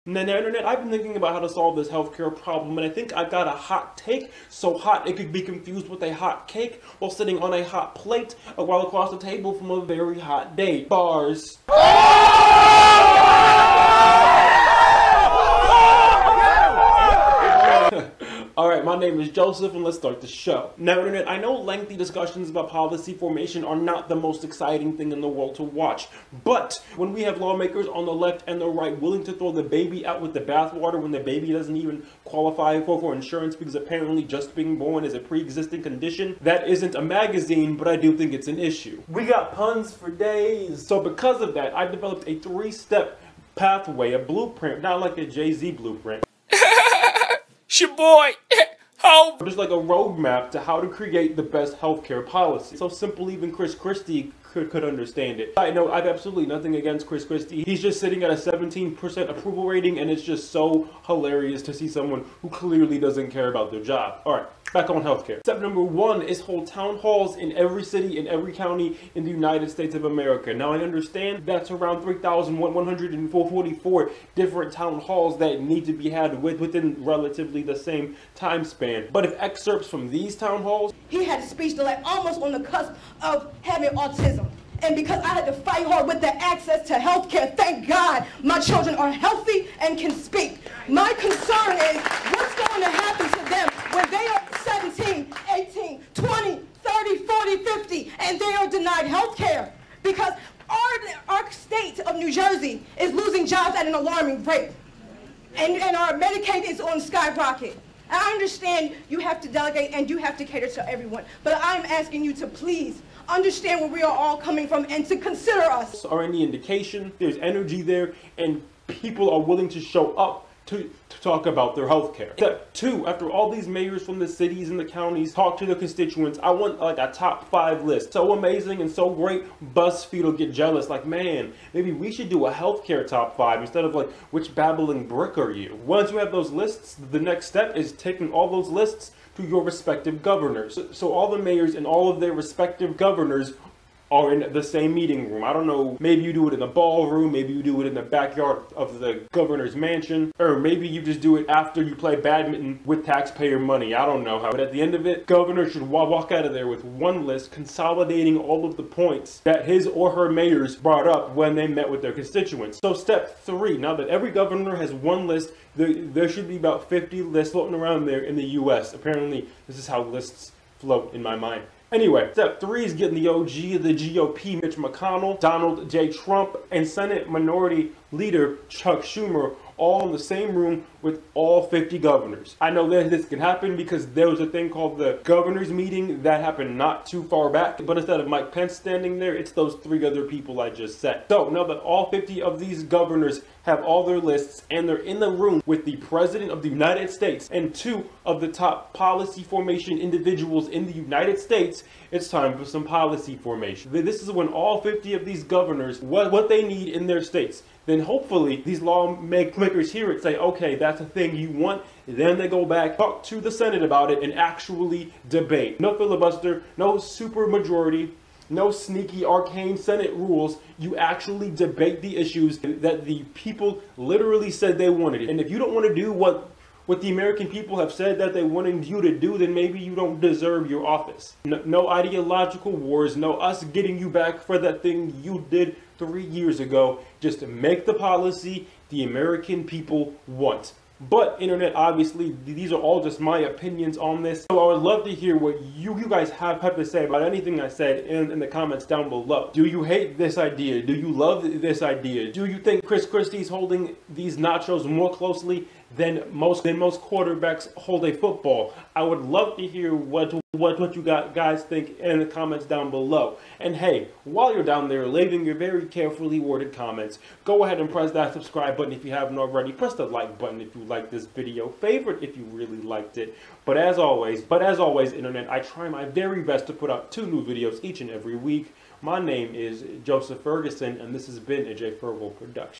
Now, Internet, I've been thinking about how to solve this healthcare problem, and I think I got a hot take, so hot it could be confused with a hot cake while sitting on a hot plate while across the table from a very hot date. Bars. Alright, my name is Joseph, and let's start the show. Now, Internet, I know lengthy discussions about policy formation are not the most exciting thing in the world to watch, but when we have lawmakers on the left and the right willing to throw the baby out with the bathwater when the baby doesn't even qualify for insurance because apparently just being born is a pre-existing condition, that isn't a magazine, but I do think it's an issue. We got puns for days. So because of that, I developed a 3-step pathway, a blueprint, not like a Jay-Z blueprint. It's your boy. Hope. Just like a roadmap to how to create the best healthcare policy. So simple even Chris Christie could understand it. I know I have absolutely nothing against Chris Christie. He's just sitting at a 17% approval rating, and it's just so hilarious to see someone who clearly doesn't care about their job. Alright, back on healthcare. Step number 1 is hold town halls in every city, in every county in the United States of America. Now I understand that's around 3,144 different town halls that need to be had within relatively the same time span. But if excerpts from these town halls... He had a speech delay almost on the cusp of having autism. And because I had to fight hard with the access to health care, thank God my children are healthy and can speak. My concern is what's going to happen to them when they are 17, 18, 20, 30, 40, 50, and they are denied health care. Because our state of New Jersey is losing jobs at an alarming rate. And our Medicaid is on skyrocket. I understand you have to delegate and you have to cater to everyone, but I'm asking you to please understand where we are all coming from and to consider us. Or any indication, there's energy there, and people are willing to show up to talk about their health care. Step 2, after all these mayors from the cities and the counties talk to their constituents, I want like a top 5 list. So amazing and so great, BuzzFeed will get jealous, like, man, maybe we should do a healthcare top 5 instead of like, which babbling brick are you? Once you have those lists, the next step is taking all those lists to your respective governors. So all the mayors and all of their respective governors are in the same meeting room. I don't know, maybe you do it in the ballroom, maybe you do it in the backyard of the governor's mansion, or maybe you just do it after you play badminton with taxpayer money. I don't know how, but at the end of it, governor should walk out of there with one list consolidating all of the points that his or her mayors brought up when they met with their constituents. So step 3, now that every governor has one list, there should be about 50 lists floating around there in the US. Apparently, this is how lists float in my mind. Anyway, step 3 is getting the OG of the GOP, Mitch McConnell, Donald J. Trump, and Senate Minority Leader Chuck Schumer all in the same room with all 50 governors. I know that this can happen because there was a thing called the governor's meeting that happened not too far back, but instead of Mike Pence standing there, it's those 3 other people I just said. So now that all 50 of these governors have all their lists and they're in the room with the President of the United States and 2 of the top policy formation individuals in the United States, it's time for some policy formation. This is when all 50 of these governors, what they need in their states. Then hopefully these lawmakers hear it, say, okay, that's a thing you want. Then they go back, talk to the Senate about it, and actually debate. No filibuster, no super majority, no sneaky arcane Senate rules. You actually debate the issues that the people literally said they wanted. And if you don't want to do what the American people have said that they wanted you to do, then maybe you don't deserve your office. No ideological wars, no us getting you back for that thing you did 3 years ago. Just make the policy the American people want. But Internet, obviously, these are all just my opinions on this. So I would love to hear what you guys have to say about anything I said in the comments down below. Do you hate this idea? Do you love this idea? Do you think Chris Christie's holding these nachos more closely than most quarterbacks hold a football? I would love to hear what you guys think in the comments down below. And hey, while you're down there leaving your very carefully worded comments, go ahead and press that subscribe button if you haven't already. Press the like button if you like this video. Favorite if you really liked it. But as always, Internet, I try my very best to put out 2 new videos each and every week. My name is Joseph Ferguson, and this has been a J. Fergal production.